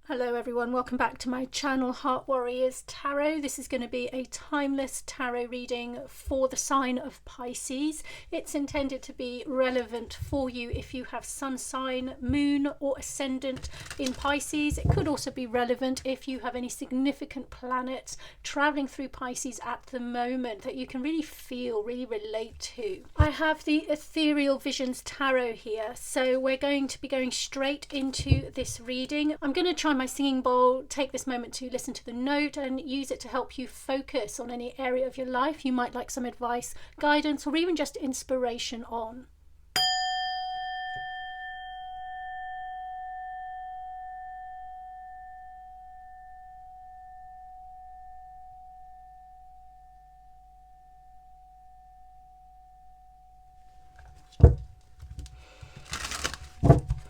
Hello everyone, welcome back to my channel Heart Warriors Tarot. This is going to be a timeless tarot reading for the sign of Pisces. It's intended to be relevant for you if you have sun sign, moon or ascendant in Pisces. It could also be relevant if you have any significant planets traveling through Pisces at the moment that you can really feel, really relate to. I have the Ethereal Visions Tarot here, so we're going to be going straight into this reading. I'm going to try my singing bowl, take this moment to listen to the note and use it to help you focus on any area of your life you might like some advice, guidance or even just inspiration on.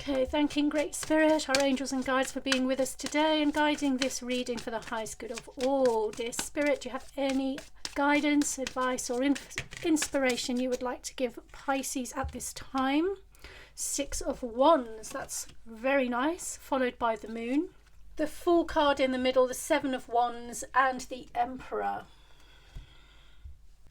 Okay, thanking Great Spirit, our angels and guides for being with us today and guiding this reading for the highest good of all. Dear Spirit, do you have any guidance, advice or inspiration you would like to give Pisces at this time? Six of Wands, that's very nice, followed by the Moon. The Fool card in the middle, the Seven of Wands and the Emperor.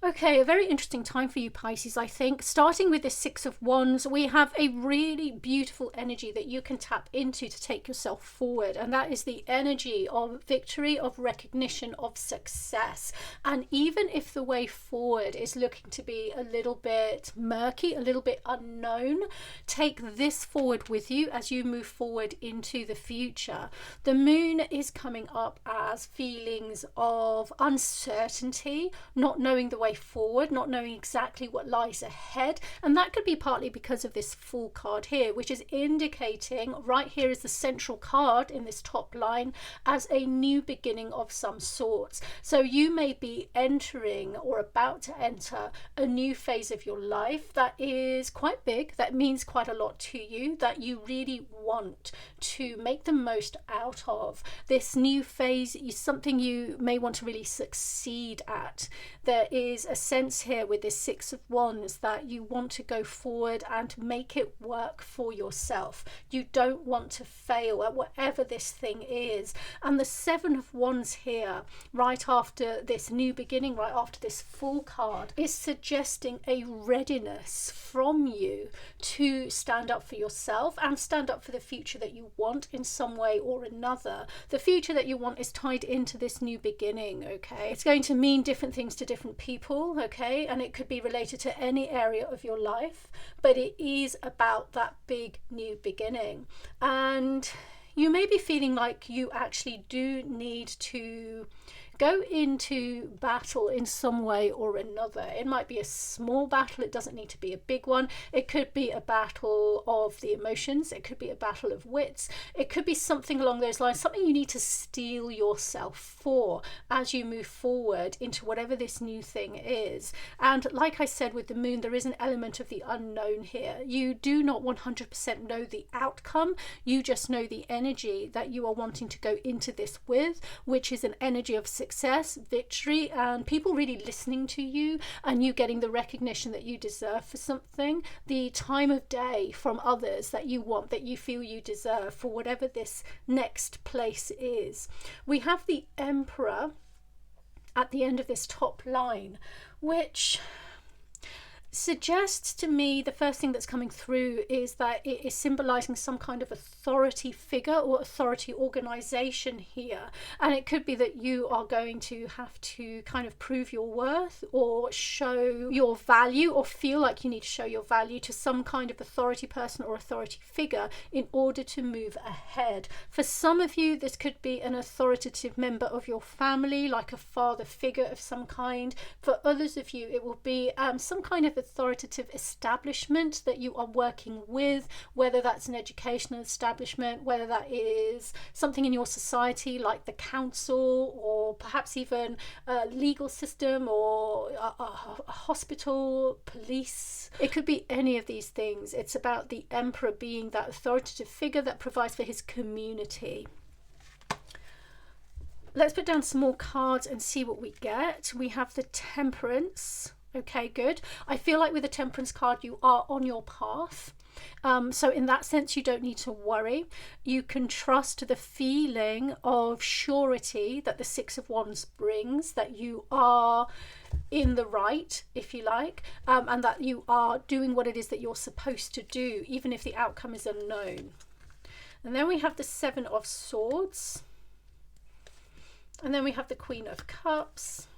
Okay, a very interesting time for you Pisces, I think. Starting with the Six of Wands, we have a really beautiful energy that you can tap into to take yourself forward. And that is the energy of victory, of recognition, of success. And even if the way forward is looking to be a little bit murky, a little bit unknown, take this forward with you as you move forward into the future. The Moon is coming up as feelings of uncertainty, not knowing the way forward, not knowing exactly what lies ahead, and that could be partly because of this Fool card here, which is indicating right here is the central card in this top line as a new beginning of some sorts. So you may be entering or about to enter a new phase of your life that is quite big, that means quite a lot to you, that you really want to make the most out of. This new phase is something you may want to really succeed at. There is a sense here with this Six of Wands that you want to go forward and make it work for yourself. You don't want to fail at whatever this thing is. And the Seven of Wands here, right after this new beginning, right after this Fool card, is suggesting a readiness from you to stand up for yourself and stand up for the future that you want in some way or another. The future that you want is tied into this new beginning, okay? It's going to mean different things to different people, okay? And it could be related to any area of your life, but it is about that big new beginning. And you may be feeling like you actually do need to go into battle in some way or another. It might be a small battle, it doesn't need to be a big one. It could be a battle of the emotions, it could be a battle of wits, it could be something along those lines, something you need to steel yourself for as you move forward into whatever this new thing is. And like I said with the Moon, there is an element of the unknown here. You do not 100% know the outcome, you just know the energy that you are wanting to go into this with, which is an energy of success, victory, and people really listening to you and you getting the recognition that you deserve for something, the time of day from others that you want, that you feel you deserve for whatever this next place is. We have the Emperor at the end of this top line, which suggests to me, the first thing that's coming through is that it is symbolizing some kind of authority figure or authority organization here. And it could be that you are going to have to kind of prove your worth or show your value or feel like you need to show your value to some kind of authority person or authority figure in order to move ahead. For some of you, this could be an authoritative member of your family, like a father figure of some kind. For others of you, it will be some kind of authoritative establishment that you are working with, whether that's an educational establishment, whether that is something in your society like the council or perhaps even a legal system or a hospital, police. It could be any of these things. It's about the Emperor being that authoritative figure that provides for his community. Let's put down some more cards and see what we get. We have the Temperance. Okay, good. I feel like with the Temperance card, you are on your path. So in that sense, you don't need to worry. You can trust the feeling of surety that the Six of Wands brings, that you are in the right, if you like, and that you are doing what it is that you're supposed to do, even if the outcome is unknown. And then we have the Seven of Swords, and then we have the Queen of Cups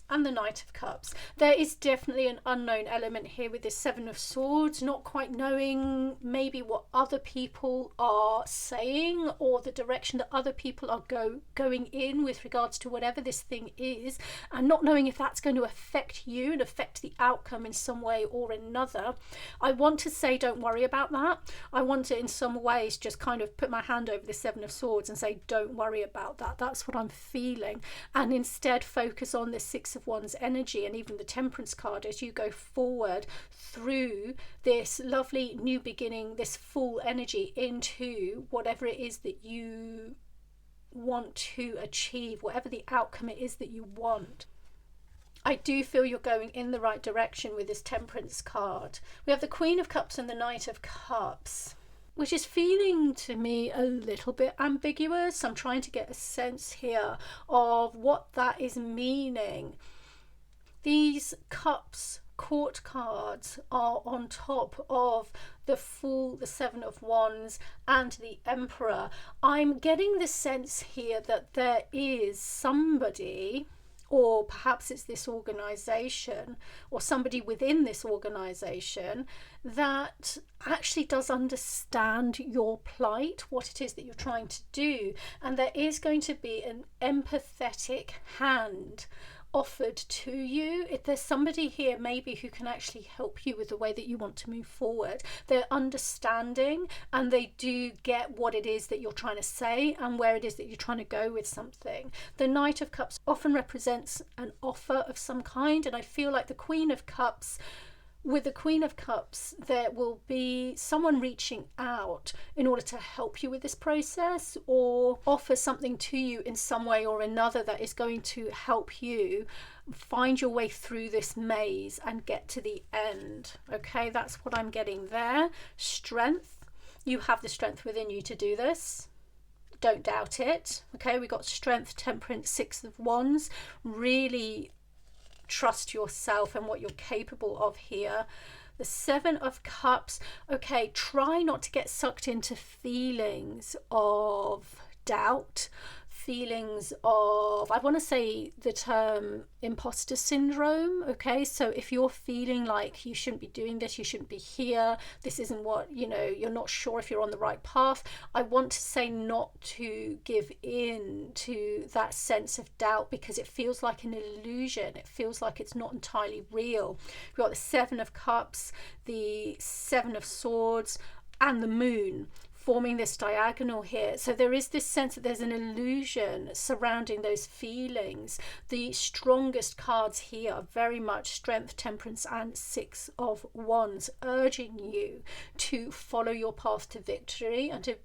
and the Knight of Cups. There is definitely an unknown element here with this Seven of Swords, not quite knowing maybe what other people are saying or the direction that other people are going in with regards to whatever this thing is, and not knowing if that's going to affect you and affect the outcome in some way or another. I want to say don't worry about that. I want to in some ways just kind of put my hand over the Seven of Swords and say don't worry about that. That's what I'm feeling, and instead focus on the Six of Wands energy and even the Temperance card as you go forward through this lovely new beginning, this full energy into whatever it is that you want to achieve, whatever the outcome it is that you want. I do feel you're going in the right direction with this Temperance card. We have the Queen of Cups and the Knight of Cups, which is feeling to me a little bit ambiguous. I'm trying to get a sense here of what that is meaning. These cups, court cards, are on top of the Fool, the Seven of Wands, and the Emperor. I'm getting the sense here that there is somebody, or perhaps it's this organization or somebody within this organization, that actually does understand your plight, what it is that you're trying to do, and there is going to be an empathetic hand offered to you. If there's somebody here maybe who can actually help you with the way that you want to move forward, they're understanding and they do get what it is that you're trying to say and where it is that you're trying to go with something. The Knight of Cups often represents an offer of some kind, and I feel like the Queen of Cups, with the Queen of Cups, there will be someone reaching out in order to help you with this process or offer something to you in some way or another that is going to help you find your way through this maze and get to the end. Okay, that's what I'm getting there. Strength. You have the strength within you to do this. Don't doubt it. Okay, we got Strength, Temperance, Six of Wands. Really trust yourself and what you're capable of here. The Seven of Cups. Okay, try not to get sucked into feelings of doubt, feelings of, I want to say the term imposter syndrome. Okay, so if you're feeling like you shouldn't be doing this, you shouldn't be here, this isn't what, you're not sure if you're on the right path, I want to say not to give in to that sense of doubt, because it feels like an illusion. It feels like it's not entirely real. We've got the Seven of Cups, the Seven of Swords, and the Moon forming this diagonal here. So there is this sense that there's an illusion surrounding those feelings. The strongest cards here are very much Strength, Temperance, and Six of Wands, urging you to follow your path to victory and to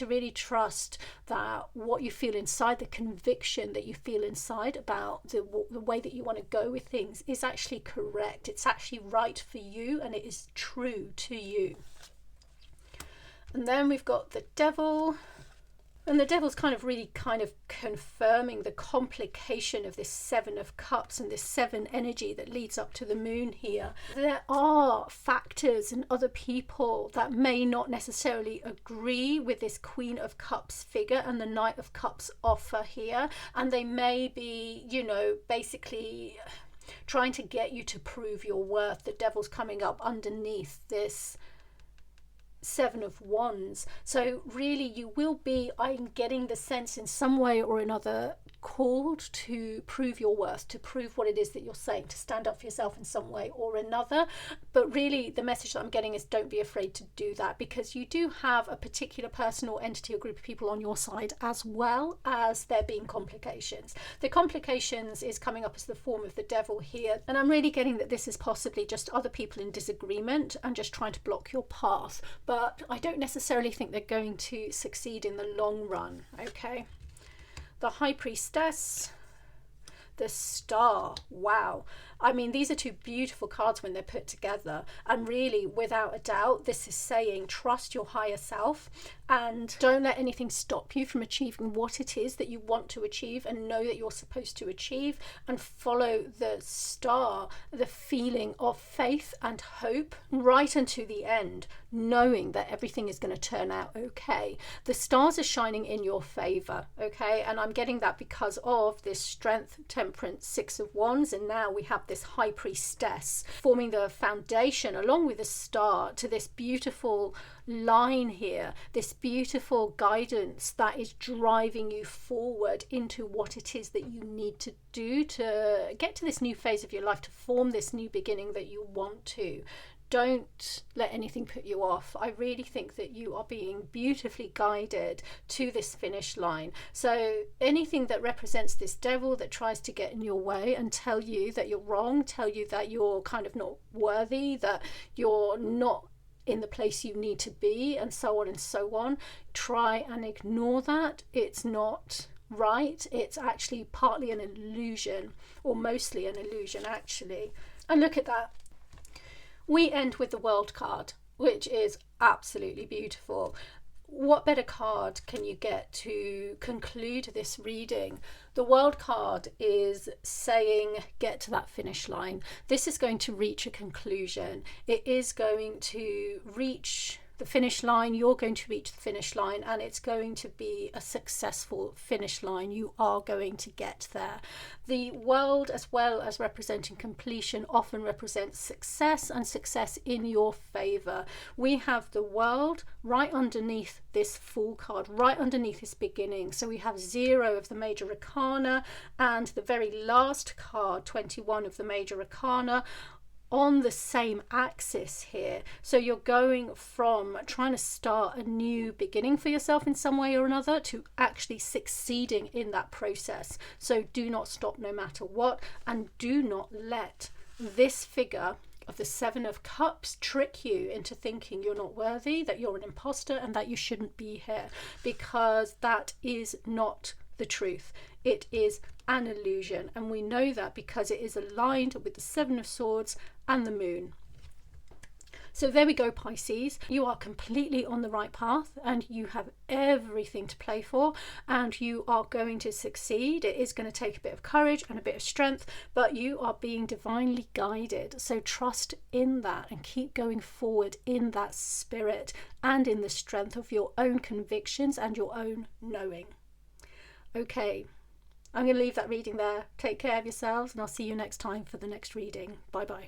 really trust that what you feel inside, the conviction that you feel inside about the way that you want to go with things, is actually correct. It's actually right for you and it is true to you. And then we've got the Devil, and the Devil's kind of confirming the complication of this Seven of Cups and this seven energy that leads up to the Moon here. There are factors and other people that may not necessarily agree with this Queen of Cups figure and the Knight of Cups offer here, and they may be, basically trying to get you to prove your worth. The Devil's coming up underneath this Seven of Wands. So really you will be, I'm getting the sense, in some way or another called to prove your worth, to prove what it is that you're saying, to stand up for yourself in some way or another. But really the message that I'm getting is don't be afraid to do that, because you do have a particular person or entity or group of people on your side, as well as there being complications. The complications is coming up as the form of the Devil here, and I'm really getting that this is possibly just other people in disagreement and just trying to block your path, but I don't necessarily think they're going to succeed in the long run. Okay, the High Priestess, the Star. Wow. I mean, these are two beautiful cards when they're put together, and really, without a doubt, this is saying trust your higher self and don't let anything stop you from achieving what it is that you want to achieve, and know that you're supposed to achieve, and follow the star, the feeling of faith and hope right until the end, knowing that everything is going to turn out okay. The stars are shining in your favor, okay? And I'm getting that because of this Strength, Temperance, Six of Wands, and now we have this High Priestess forming the foundation along with the star to this beautiful line here, this beautiful guidance that is driving you forward into what it is that you need to do to get to this new phase of your life, to form this new beginning that you want to. Don't let anything put you off. I really think that you are being beautifully guided to this finish line. So anything that represents this devil that tries to get in your way and tell you that you're wrong, tell you that you're kind of not worthy, that you're not in the place you need to be, and so on and so on, try and ignore that. It's not right. It's actually partly an illusion, or mostly an illusion actually. And look at that. We end with the World card, which is absolutely beautiful. What better card can you get to conclude this reading? The World card is saying get to that finish line. This is going to reach a conclusion. It is going to reach the finish line. You're going to reach the finish line, and it's going to be a successful finish line. You are going to get there. The World, as well as representing completion, often represents success, and success in your favor. We have the World right underneath this Fool card, right underneath this beginning. So we have 0 of the major arcana and the very last card, 21 of the major arcana, on the same axis here. So you're going from trying to start a new beginning for yourself in some way or another to actually succeeding in that process. So do not stop no matter what, and do not let this figure of the 7 of Cups trick you into thinking you're not worthy, that you're an imposter, and that you shouldn't be here, because that is not the truth. It is an illusion, and we know that because it is aligned with the 7 of Swords and the Moon. So there we go, Pisces. You are completely on the right path, and you have everything to play for, and you are going to succeed. It is going to take a bit of courage and a bit of strength, but you are being divinely guided. So trust in that and keep going forward in that spirit and in the strength of your own convictions and your own knowing. Okay, I'm going to leave that reading there. Take care of yourselves, and I'll see you next time for the next reading. Bye bye.